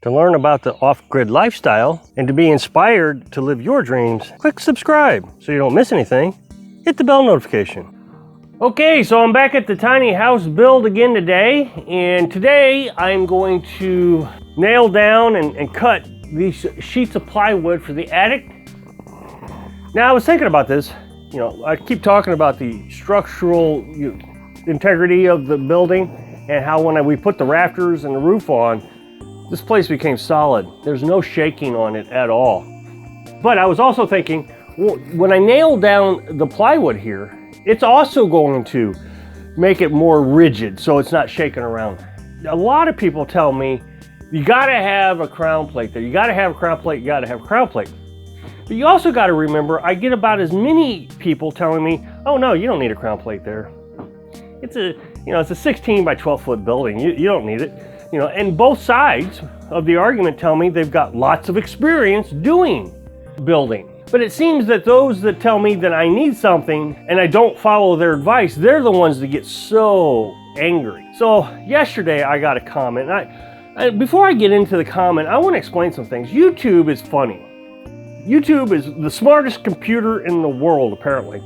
To learn about the off-grid lifestyle and to be inspired to live your dreams, click subscribe so you don't miss anything. Hit the bell notification. Okay, so I'm back at the tiny house build again today, and today I'm going to nail down and cut these sheets of plywood for the attic. Now I was thinking about this, I keep talking about the structural integrity of the building and how when we put the rafters and the roof on, this place became solid. There's no shaking on it at all. But I was also thinking, well, when I nail down the plywood here, it's also going to make it more rigid so it's not shaking around. A lot of people tell me, you gotta have a crown plate there. You gotta have a crown plate, you gotta have a crown plate. But you also gotta remember, I get about as many people telling me, oh no, you don't need a crown plate there. It's a 16 by 12 foot building. You don't need it. And both sides of the argument tell me they've got lots of experience doing building. But it seems that those that tell me that I need something and I don't follow their advice, they're the ones that get so angry. So yesterday I got a comment. Before I get into the comment, I want to explain some things. YouTube is funny. YouTube is the smartest computer in the world, apparently.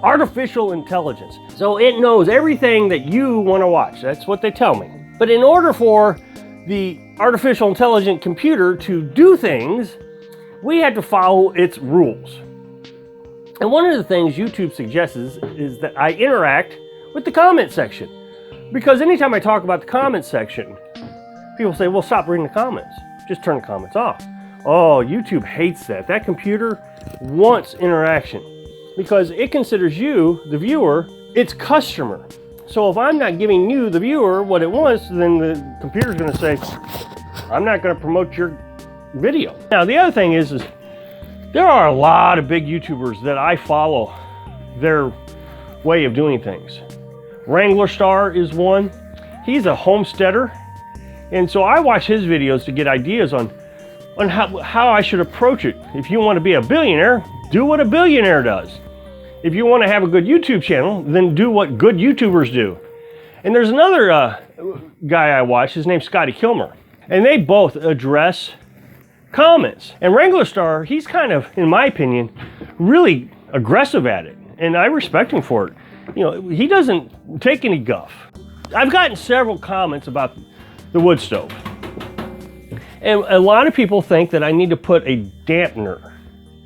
Artificial intelligence. So it knows everything that you want to watch. That's what they tell me. But in order for the artificial intelligent computer to do things, we had to follow its rules. And one of the things YouTube suggests is that I interact with the comment section. Because anytime I talk about the comment section, people say, well, stop reading the comments. Just turn the comments off. Oh, YouTube hates that. That computer wants interaction because it considers you, the viewer, its customer. So if I'm not giving you, the viewer, what it wants, then the computer's going to say, I'm not going to promote your video. Now, the other thing is there are a lot of big YouTubers that I follow their way of doing things. Wrangler Star is one. He's a homesteader. And so I watch his videos to get ideas on how I should approach it. If you want to be a billionaire, do what a billionaire does. If you want to have a good YouTube channel, then do what good YouTubers do. And there's another guy I watch, his name's Scotty Kilmer. And they both address comments. And Wrangler Star, he's kind of, in my opinion, really aggressive at it. And I respect him for it. He doesn't take any guff. I've gotten several comments about the wood stove. And a lot of people think that I need to put a dampener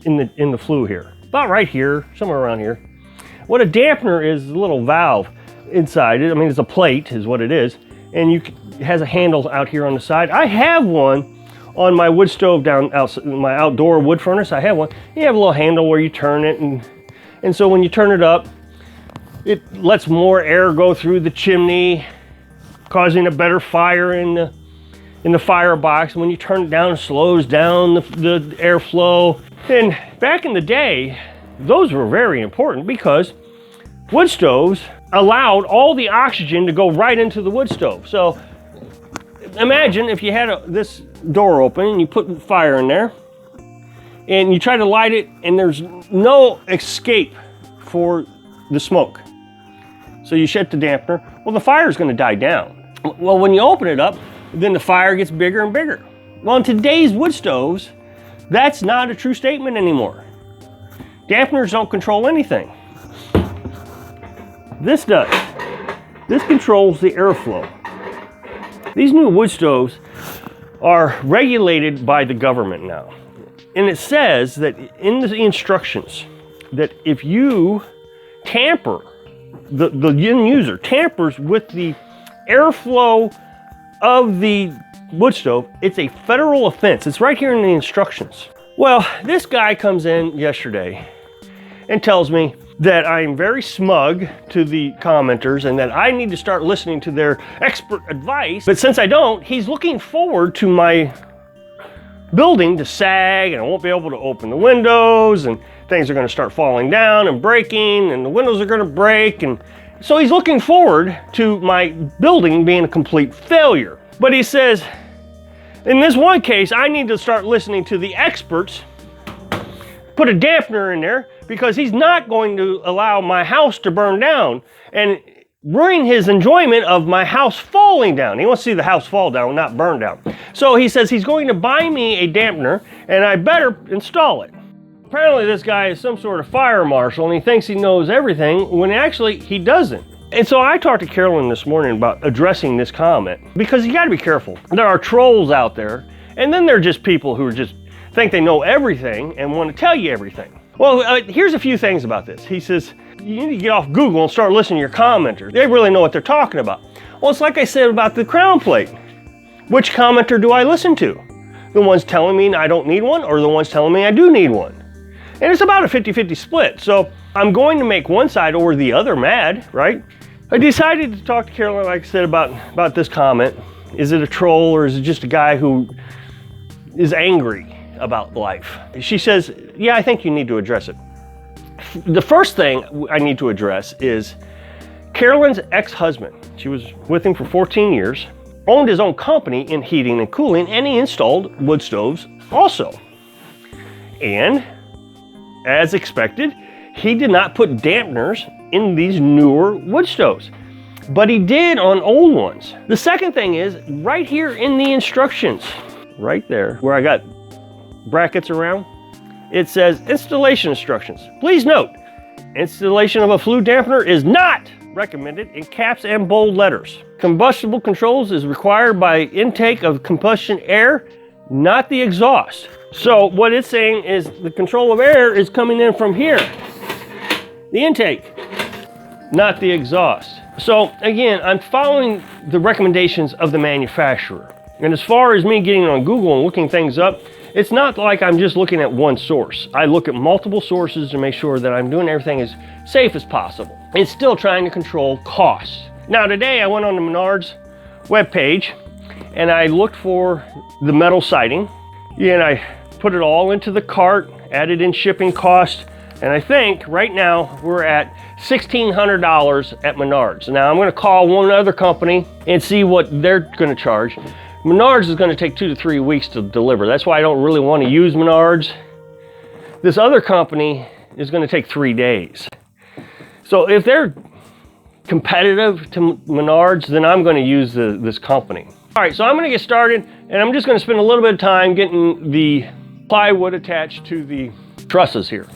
in the flue here. About right here, somewhere around here. What a dampener is a little valve inside it. I mean, it's a plate is what it is. And it has a handle out here on the side. I have one on my wood stove down outside, my outdoor wood furnace. I have one. You have a little handle where you turn it. And so when you turn it up, it lets more air go through the chimney, causing a better fire in the firebox. When you turn it down, it slows down the airflow. And back in the day, those were very important because wood stoves allowed all the oxygen to go right into the wood stove. So imagine if you had this door open and you put fire in there and you try to light it and there's no escape for the smoke. So you shut the dampener. Well, the fire is going to die down. Well, when you open it up, then the fire gets bigger and bigger. Well, in today's wood stoves, that's not a true statement anymore. Dampeners don't control anything. This does. This controls the airflow. These new wood stoves are regulated by the government now. And it says that in the instructions that if you tamper, the end user tampers with the airflow of the wood stove, it's a federal offense. It's right here in the instructions. Well, this guy comes in yesterday and tells me that I'm very smug to the commenters and that I need to start listening to their expert advice. But since I don't, he's looking forward to my building to sag and I won't be able to open the windows and things are going to start falling down and breaking and the windows are going to break. And so he's looking forward to my building being a complete failure. But he says, in this one case, I need to start listening to the experts, put a dampener in there because he's not going to allow my house to burn down. And ruining his enjoyment of my house falling down. He wants to see the house fall down, not burn down. So he says he's going to buy me a dampener, and I better install it. Apparently this guy is some sort of fire marshal, and he thinks he knows everything, when actually he doesn't. And so I talked to Carolyn this morning about addressing this comment, because you gotta be careful. There are trolls out there, and then there are just people who just think they know everything and want to tell you everything. Well, here's a few things about this. He says, you need to get off Google and start listening to your commenters. They really know what they're talking about. Well, it's like I said about the crown plate. Which commenter do I listen to? The ones telling me I don't need one, or the ones telling me I do need one? And it's about a 50-50 split. So I'm going to make one side or the other mad, right? I decided to talk to Carolyn, like I said, about this comment. Is it a troll, or is it just a guy who is angry about life? She says, yeah, I think you need to address it. The first thing I need to address is Carolyn's ex-husband. She was with him for 14 years, owned his own company in heating and cooling, and he installed wood stoves also. And as expected, he did not put dampeners in these newer wood stoves, but he did on old ones. The second thing is right here in the instructions, right there where I got brackets around, it says installation instructions. Please note, installation of a flue dampener is not recommended in caps and bold letters. Combustible controls is required by intake of combustion air, not the exhaust. So what it's saying is the control of air is coming in from here, the intake, not the exhaust. So again, I'm following the recommendations of the manufacturer. And as far as me getting on Google and looking things up, it's not like I'm just looking at one source. I look at multiple sources to make sure that I'm doing everything as safe as possible. It's still trying to control costs. Now today I went on the Menards webpage and I looked for the metal siding, and I put it all into the cart, added in shipping costs, and I think right now we're at $1,600 at Menards. Now I'm going to call one other company and see what they're going to charge. Menards is going to take 2 to 3 weeks to deliver. That's why I don't really want to use Menards. This other company is going to take 3 days. So if they're competitive to Menards, then I'm going to use this company. All right, so I'm going to get started, and I'm just going to spend a little bit of time getting the plywood attached to the trusses here.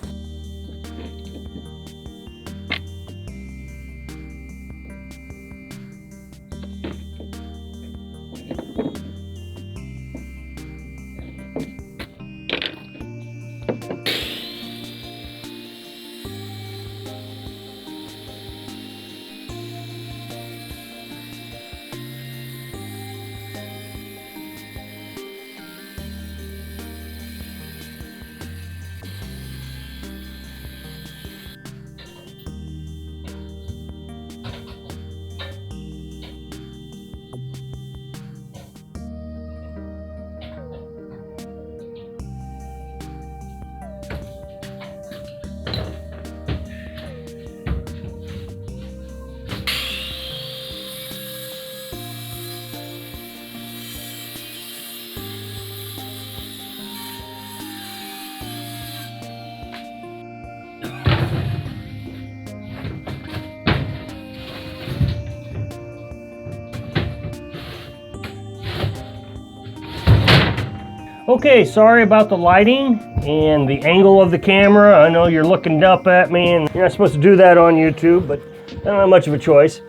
Okay, sorry about the lighting and the angle of the camera. I know you're looking up at me and you're not supposed to do that on YouTube, but I don't have much of a choice.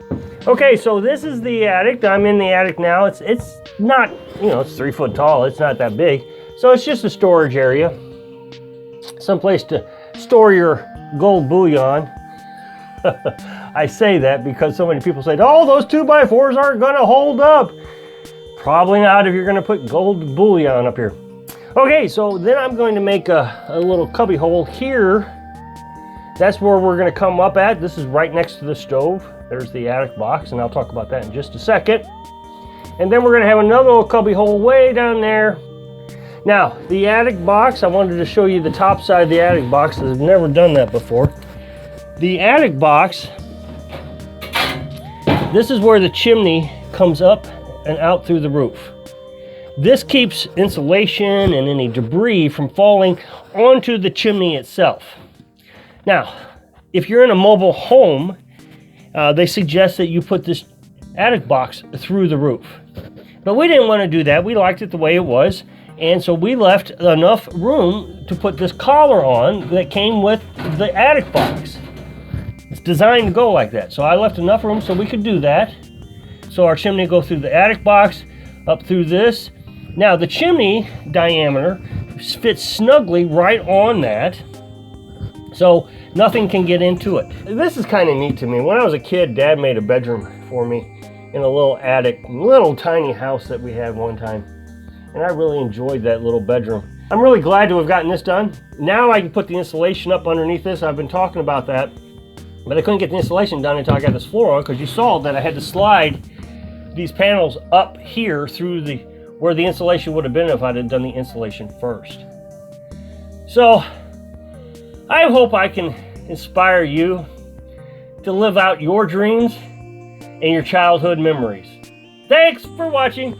Okay, so this is the attic. I'm in the attic now. It's not, it's 3 foot tall. It's not that big. So it's just a storage area. Someplace to store your gold bullion. I say that because so many people say, oh, those 2x4s aren't gonna hold up. Probably not if you're gonna put gold bullion up here. Okay, so then I'm going to make a little cubby hole here. That's where we're gonna come up at. This is right next to the stove. There's the attic box, and I'll talk about that in just a second. And then we're gonna have another little cubby hole way down there. Now, the attic box, I wanted to show you the top side of the attic box, because I've never done that before. The attic box, this is where the chimney comes up and out through the roof. This keeps insulation and any debris from falling onto the chimney itself. Now, if you're in a mobile home, they suggest that you put this attic box through the roof. But we didn't want to do that. We liked it the way it was. And so we left enough room to put this collar on that came with the attic box. It's designed to go like that. So I left enough room so we could do that. So our chimney will go through the attic box, up through this. Now the chimney diameter fits snugly right on that. So nothing can get into it. This is kind of neat to me. When I was a kid, Dad made a bedroom for me in a little attic, little tiny house that we had one time. And I really enjoyed that little bedroom. I'm really glad to have gotten this done. Now I can put the insulation up underneath this. I've been talking about that, but I couldn't get the insulation done until I got this floor on, because you saw that I had to slide these panels up here through where the insulation would have been if I'd have done the insulation first. So I hope I can inspire you to live out your dreams and your childhood memories. Thanks for watching.